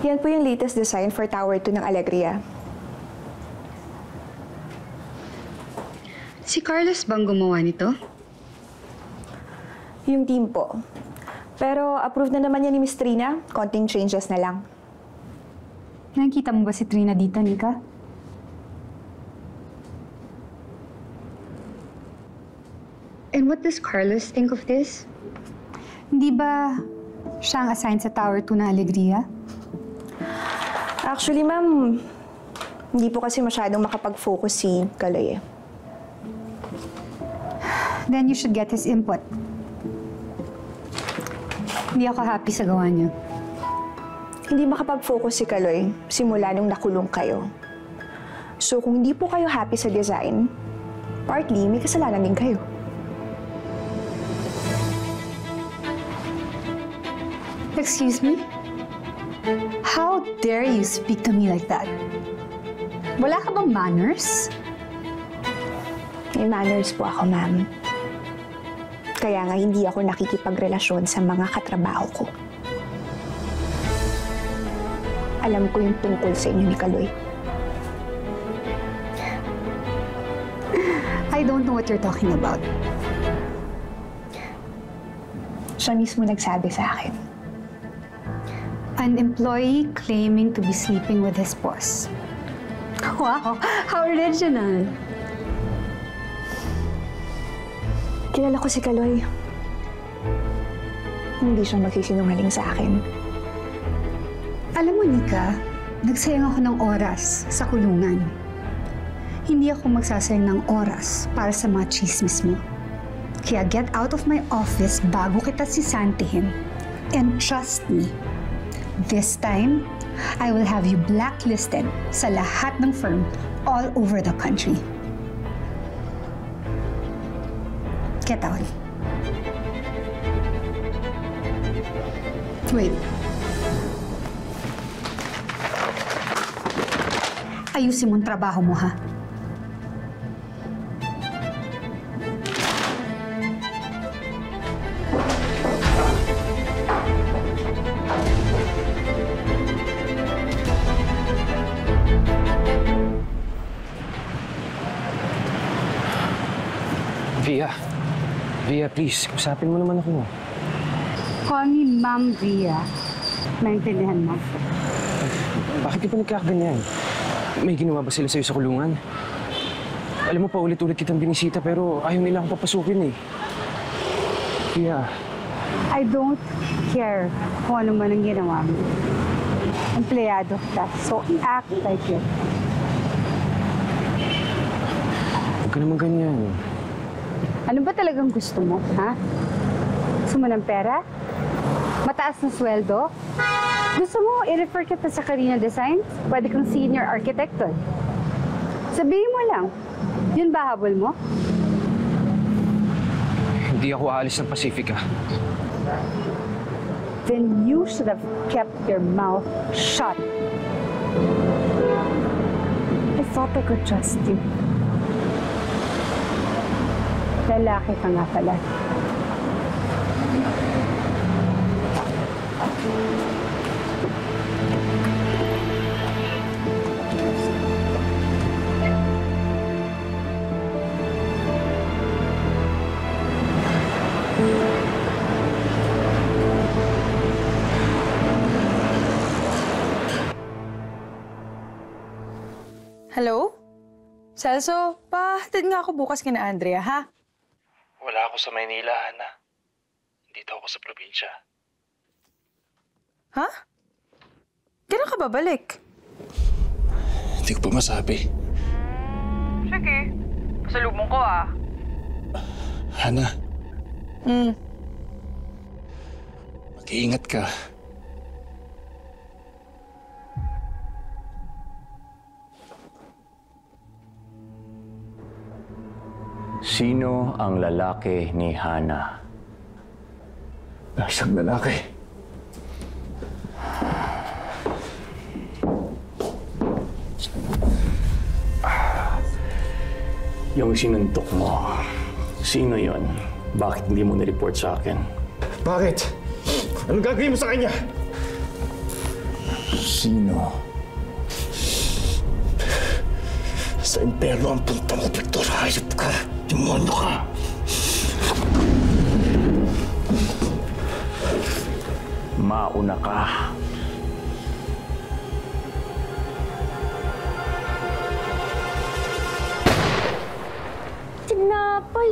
Yan po yung latest design for Tower 2 ng Alegria. Si Carlos bang gumawa nito? Yung team po. Pero approved na naman yan ni Miss Trina. Konting changes na lang. Nakikita mo ba si Trina dito, Nika? And what does Carlos think of this? Hindi ba siya ang assigned sa Tower 2 na Alegria? Actually, ma'am, hindi po kasi masyadong makapag-focus si Kaloy eh. Then you should get his input. Hindi ako happy sa gawa niya. Hindi makapag-focus si Kaloy simula nung nakulong kayo. So kung hindi po kayo happy sa design, partly may kasalanan din kayo. Excuse me? How dare you speak to me like that? Wala ka bang manners? May manners po ako, ma'am. Kaya nga hindi ako nakikipagrelasyon sa mga katrabaho ko. Alam ko yung tungkol sa inyo ni Kaloy. I don't know what you're talking about. Siya mismo nagsabi sa akin. An employee claiming to be sleeping with his boss. Wow, how original. Kilala ko si Kaloy. Hindi siya magsisinungaling sa akin. Alam mo, Nika, nagsayang ako ng oras sa kulungan. Hindi ako magsasayang ng oras para sa mga chismis mo. Kaya get out of my office bago kita sisantihin. And trust me, this time, I will have you blacklisted sa lahat ng firm all over the country. Get out. Wait. Ayusin mo ang trabaho mo, ha? Via, please, usapin mo naman ako. Call me Ma'am Via. Naintindihan mo? Bakit ka pa nagkakaganyan? May ginawa ba sila sa'yo sa kulungan? Alam mo pa, ulit-ulit kitang binisita pero ayaw nila akong papasukin eh. Via. I don't care kung ano man ang ginawa mo. Empleyado kita, so act like it. Huwag ka naman ganyan. Ano ba talagang gusto mo, ha? Gusto mo ng pera? Mataas na sweldo? Gusto mo i-refer kita sa Karina Designs? Pwede kang senior architect doon. Sabihin mo lang, yun ba habol mo? Hindi ako aalis ng Pacifica. Then you should have kept your mouth shut. I thought I could trust you. Lalaki ka nga pala. Hello? Celso, pahatid nga ako bukas kina Andrea, ha? Wala ako sa Maynila, Hana. Dito ako sa probinsya. Ha? Kailan ka babalik? Hindi ko pa masabi. Sige. Pasalubong ko, ah. Hana. Mag-iingat ka. Sino ang lalaki ni Hana? Isang lalaki. Yung sinuntok mo, sino yon? Bakit hindi mo nireport sa akin? Bakit? Anong gagawin mo sa kanya? Sino? Sa impyerno ang punta mo, Victor. Hayop ka. Demonyo ka. Mauna ka. Tinapay.